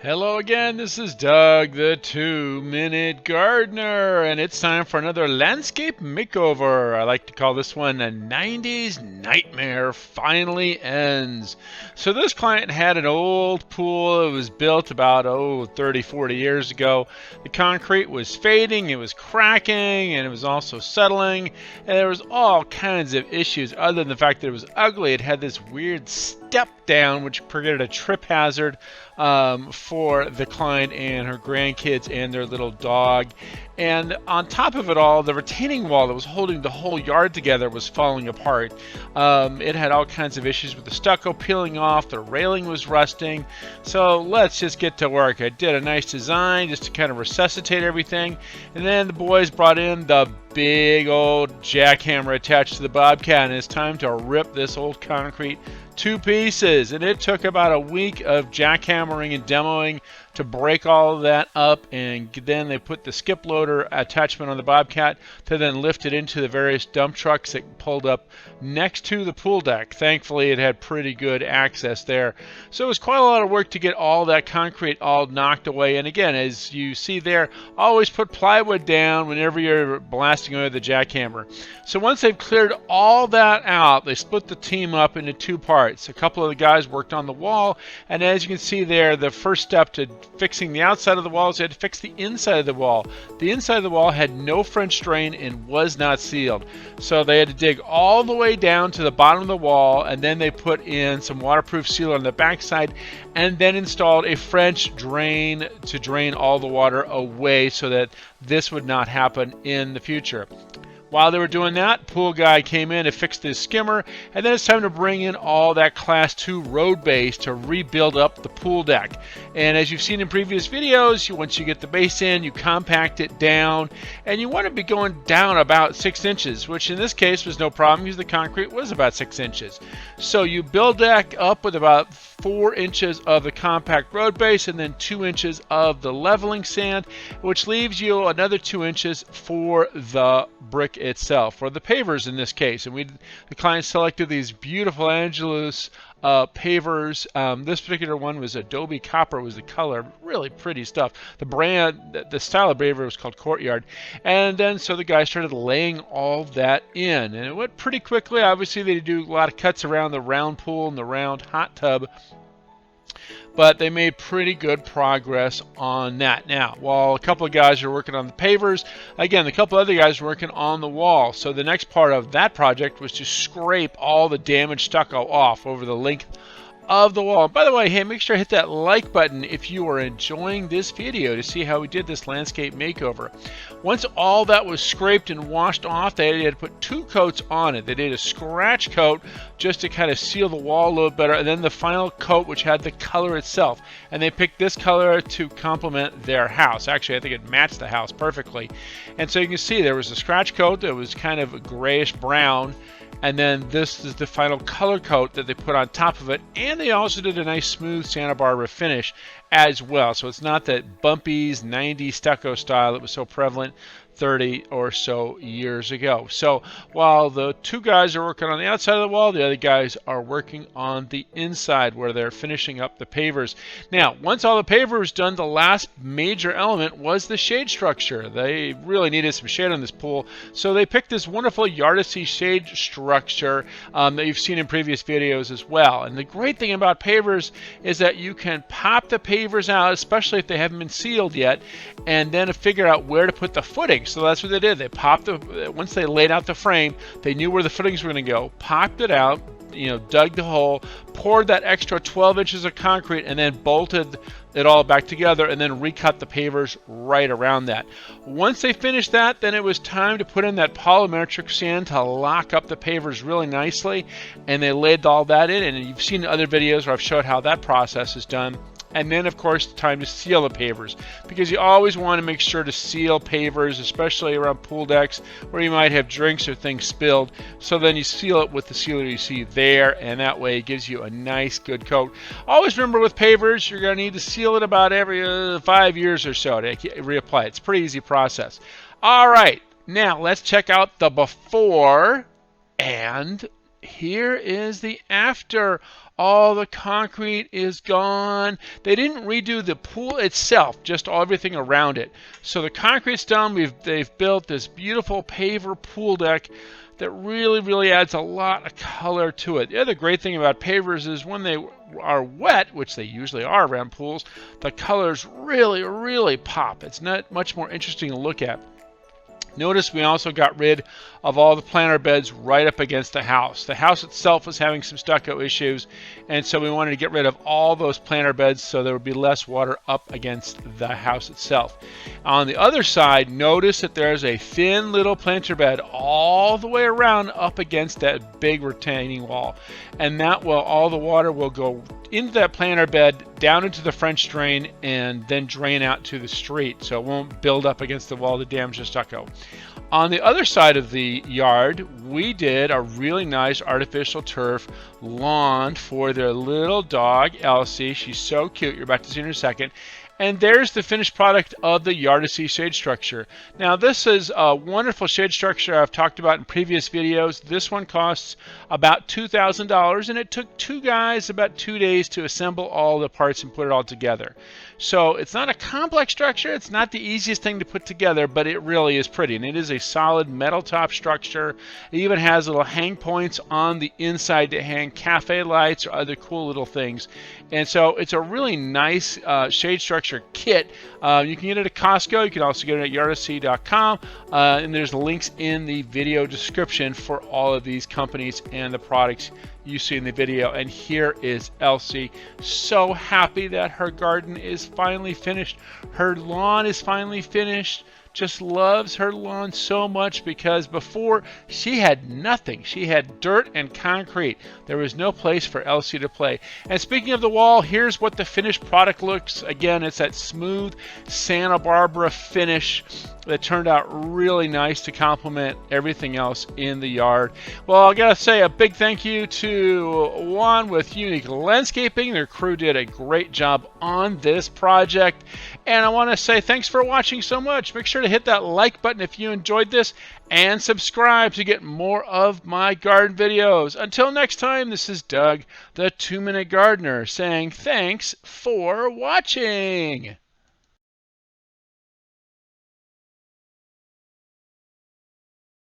Hello again, this is Doug, the 2-Minute Gardener, and it's time for another landscape makeover. I like to call this one a 90s nightmare finally ends. So this client had an old pool. It was built about 30, 40 years ago. The concrete was fading, it was cracking, and it was also settling, and there was all kinds of issues other than the fact that it was ugly. It had this weird step down which created a trip hazard for the client and her grandkids and their little dog. And on top of it all, the retaining wall that was holding the whole yard together was falling apart. It had all kinds of issues with the stucco peeling off, the railing was rusting. So let's just get to work. I did a nice design just to kind of resuscitate everything, and then the boys brought in the big old jackhammer attached to the Bobcat, and it's time to rip this old concrete to pieces. And it took about a week of jackhammering and demoing to break all of that up, and then they put the skip loader attachment on the Bobcat to then lift it into the various dump trucks that pulled up next to the pool deck. Thankfully it had pretty good access there, so it was quite a lot of work to get all that concrete all knocked away. And again, as you see there, always put plywood down whenever you're blasting away the jackhammer. So once they've cleared all that out, they split the team up into two parts. A couple of the guys worked on the wall, and as you can see there, the first step to fixing the outside of the walls, they had to fix the inside of the wall. The inside of the wall had no French drain and was not sealed, so they had to dig all the way down to the bottom of the wall, and then they put in some waterproof sealer on the backside, and then installed a French drain to drain all the water away so that this would not happen in the future. While they were doing that, pool guy came in and fixed his skimmer, and then it's time to bring in all that Class 2 road base to rebuild up the pool deck. And as you've seen in previous videos, once you get the base in, you compact it down, and you want to be going down about 6 inches, which in this case was no problem because the concrete was about 6 inches. So you build that up with about 4 inches of the compact road base and then 2 inches of the leveling sand, which leaves you another 2 inches for the brick itself, or the pavers in this case. And the client selected these beautiful Angelus pavers. This particular one was Adobe Copper was the color. Really pretty stuff. The brand, the style of paver was called Courtyard. And then so the guy started laying all that in, and it went pretty quickly. Obviously they do a lot of cuts around the round pool and the round hot tub, but they made pretty good progress on that. Now, while a couple of guys are working on the pavers, again, a couple other guys are working on the wall. So the next part of that project was to scrape all the damaged stucco off over the length of the wall. By the way, hey, make sure to hit that like button if you are enjoying this video to see how we did this landscape makeover. Once all that was scraped and washed off, they had to put 2 coats on it. They did a scratch coat just to kind of seal the wall a little better, and then the final coat which had the color itself. And they picked this color to complement their house. Actually, I think it matched the house perfectly. And so you can see there was a scratch coat that was kind of grayish brown, and then this is the final color coat that they put on top of it, and they also did a nice smooth Santa Barbara finish as well. So it's not that bumpy 90s stucco style that was so prevalent 30 or so years ago. So while the 2 guys are working on the outside of the wall, the other guys are working on the inside where they're finishing up the pavers. Now, once all the paver was done, the last major element was the shade structure. They really needed some shade on this pool, so they picked this wonderful Yardesy shade structure that you've seen in previous videos as well. And the great thing about pavers is that you can pop the pavers out, especially if they haven't been sealed yet, and then figure out where to put the footing. So that's what they did. They popped once they laid out the frame, they knew where the footings were going to go, popped it out, dug the hole, poured that extra 12 inches of concrete, and then bolted it all back together, and then recut the pavers right around that. Once they finished that, then it was time to put in that polymetric sand to lock up the pavers really nicely, and they laid all that in. And you've seen other videos where I've showed how that process is done. And then, of course, time to seal the pavers, because you always want to make sure to seal pavers, especially around pool decks where you might have drinks or things spilled. So then you seal it with the sealer you see there, and that way it gives you a nice good coat. Always remember with pavers, you're going to need to seal it about every 5 years or so to reapply it. It's a pretty easy process. All right, now let's check out the before and here is the after. All the concrete is gone. They didn't redo the pool itself, just everything around it. So the concrete's done. They've built this beautiful paver pool deck that really adds a lot of color to it. The other great thing about pavers is when they are wet, which they usually are around pools, the colors really pop. It's not much more interesting to look at. Notice we also got rid of all the planter beds right up against the house. The house itself was having some stucco issues, and so we wanted to get rid of all those planter beds so there would be less water up against the house itself. On the other side, notice that there's a thin little planter bed all the way around up against that big retaining wall, and that will, all the water will go into that planter bed, down into the French drain, and then drain out to the street, so it won't build up against the wall to damage the stucco. On the other side of the yard, we did a really nice artificial turf lawn for their little dog, Elsie. She's so cute. You're about to see her in a second. And there's the finished product of the Yardesy shade structure. Now, this is a wonderful shade structure I've talked about in previous videos. This one costs about $2,000, and it took two guys about 2 days to assemble all the parts and put it all together. So it's not a complex structure. It's not the easiest thing to put together, but it really is pretty. And it is a solid metal top structure. It even has little hang points on the inside to hang cafe lights or other cool little things. And so it's a really nice shade structure kit. You can get it at Costco. You can also get it at Yardesy.com. And there's links in the video description for all of these companies and the products you see in the video. And here is Elsie, so happy that her garden is finally finished. Her lawn is finally finished. Just loves her lawn so much, because before she had nothing. She had dirt and concrete. There was no place for Elsie to play. And speaking of the wall, here's what the finished product looks. Again, it's that smooth Santa Barbara finish that turned out really nice to complement everything else in the yard. Well, I gotta say a big thank you to Juan with Unique Landscaping. Their crew did a great job on this project. And I want to say thanks for watching so much. Make sure to hit that like button if you enjoyed this, and subscribe to get more of my garden videos. Until next time, this is Doug, the 2-Minute Gardener, saying thanks for watching.